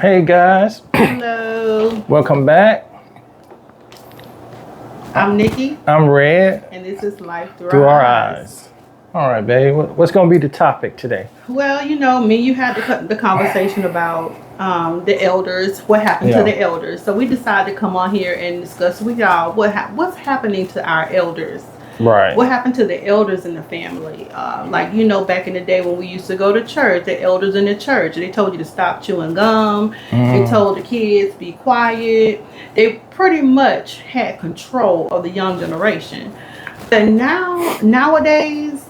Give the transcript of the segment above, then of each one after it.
Hey guys, Hello, welcome back. I'm Nikki, I'm Red and this is Life Through through Our our Eyes. eyes. All right, babe. What's going to be the topic today? Well, you had the conversation about the elders, what happened to Yeah. the elders. So we decided to come on here and discuss with y'all what's happening to our elders. Right. What happened to the elders in the family? Back in the day when we used to go to church, the elders in the church, they told you to stop chewing gum. They told the kids be quiet. They pretty much had control of the young generation. But nowadays,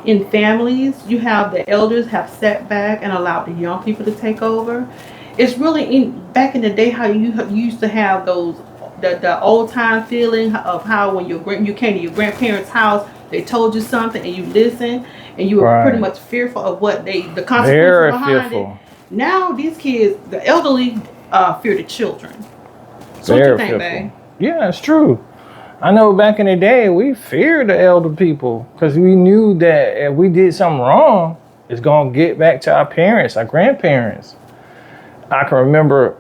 in families, you have the elders have sat back and allowed the young people to take over. It's really back in the day how you used to have those the old time feeling of how when you came to your grandparents' house, they told you something and you listened and you were pretty Right. much fearful of what the consequences Very behind fearful. it. Now these kids, the elderly, fear the children. So what Very you think, fearful. babe? Yeah, it's true. I know back in the day, we feared the elder people because we knew that if we did something wrong, it's going to get back to our parents, our grandparents. I can remember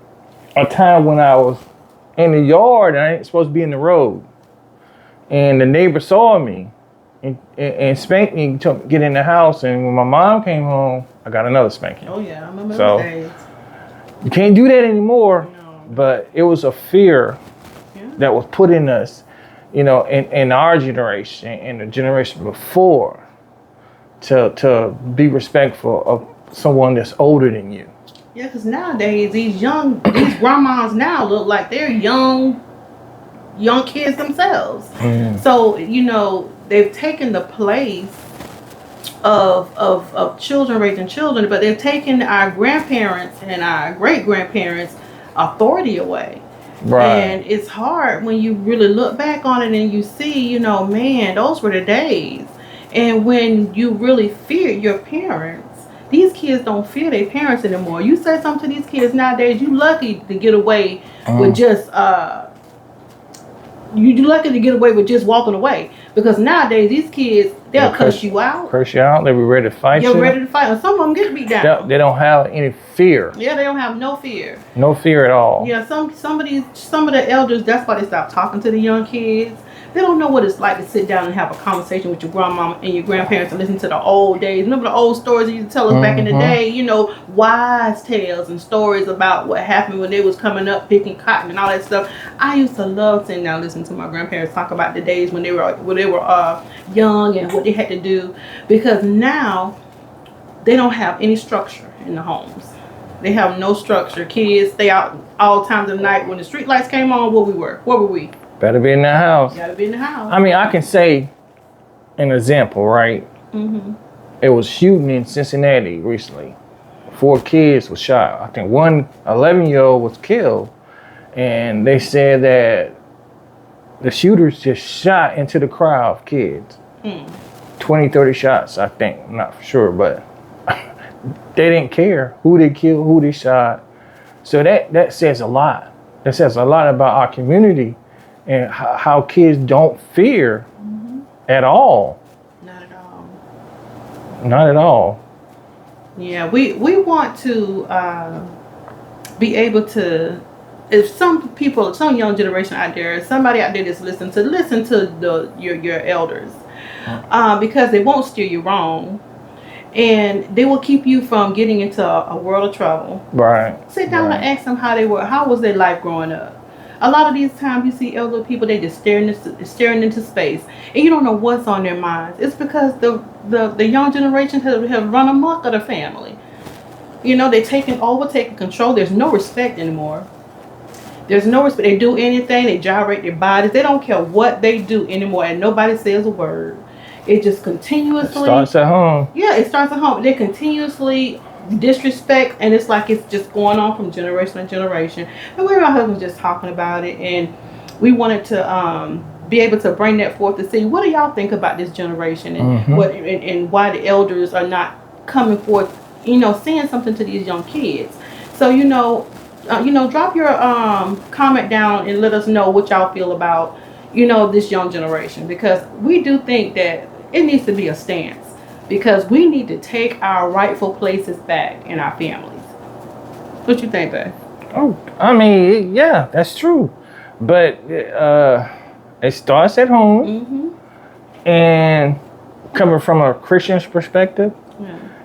a time when I was in the yard and I ain't supposed to be in the road. And the neighbor saw me and spanked me to get in the house. And when my mom came home, I got another spanking. Oh yeah, I remember So- those days. You can't do that anymore, No. but it was a fear Yeah. that was put in us, in our generation and the generation before to be respectful of someone that's older than you. Yeah, because nowadays these grandmas now look like they're young kids themselves. So they've taken the place of children raising children, but they've taken our grandparents and our great grandparents' authority away. Right. And it's hard when you really look back on it and you see, man, those were the days. And when you really fear your parents, these kids don't fear their parents anymore. You say something to these kids nowadays, you lucky to get away with just you lucky to get away with just walking away. Because nowadays these kids, they'll cuss you out. Curse you out. They be ready to fight you. You're ready to fight. And some of them get beat down. They don't have any fear. Yeah, they don't have no fear. No fear at all. Yeah, some of the elders, that's why they stop talking to the young kids. They don't know what it's like to sit down and have a conversation with your grandmama and your grandparents and listen to the old days. Remember the old stories you used to tell us back in the day? Wise tales and stories about what happened when they was coming up picking cotton and all that stuff. I used to love sitting down listening to my grandparents talk about the days when they were young and what they had to do, because now they don't have any structure in the homes. They have no structure. Kids stay out all times of the night. When the street lights came on, where were we? Better be in the house. Gotta be in the house. I mean, I can say an example, right? It was shooting in Cincinnati recently. 4 kids were shot. I think one 11-year-old was killed. And they said that the shooters just shot into the crowd of kids. 20, 30 shots, I think. I'm not sure, but they didn't care who they killed, who they shot. So that says a lot. That says a lot about our community and how kids don't fear at all. Not at all. Not at all. Yeah, we want to be able to. If some young generation out there, somebody out there that's listen to your elders, because they won't steer you wrong, and they will keep you from getting into a world of trouble. Right. Sit down and ask them how was their life growing up. A lot of these times you see elderly people, they just staring into space, and you don't know what's on their minds. It's because the young generation have run amok of the family. They're taking control. There's no respect anymore. There's no respect. They do anything. They gyrate their bodies. They don't care what they do anymore, and nobody says a word. It just continuously Starts at home. Yeah, it starts at home. They continuously disrespect, and it's like it's just going on from generation to generation. And we and my husband was just talking about it, and we wanted to be able to bring that forth to see what do y'all think about this generation and what and why the elders are not coming forth, saying something to these young kids. So drop your comment down and let us know what y'all feel about this young generation, because we do think that it needs to be a stance, because we need to take our rightful places back in our families. What you think, babe? Oh, I mean, yeah, that's true. But it starts at home. And coming from a Christian's perspective,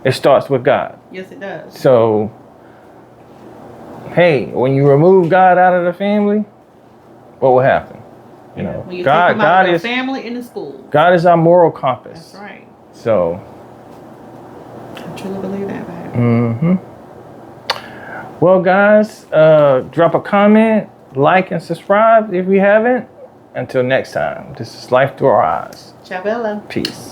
it starts with God. Yes, it does. So, hey, when you remove God out of the family, what will happen? You know, when you God, take God is family in the school. God is our moral compass. That's right. So, I truly believe that, babe. Well, guys, drop a comment, like, and subscribe if you haven't. Until next time, this is Life Through Our Eyes. Ciao, Bella. Peace.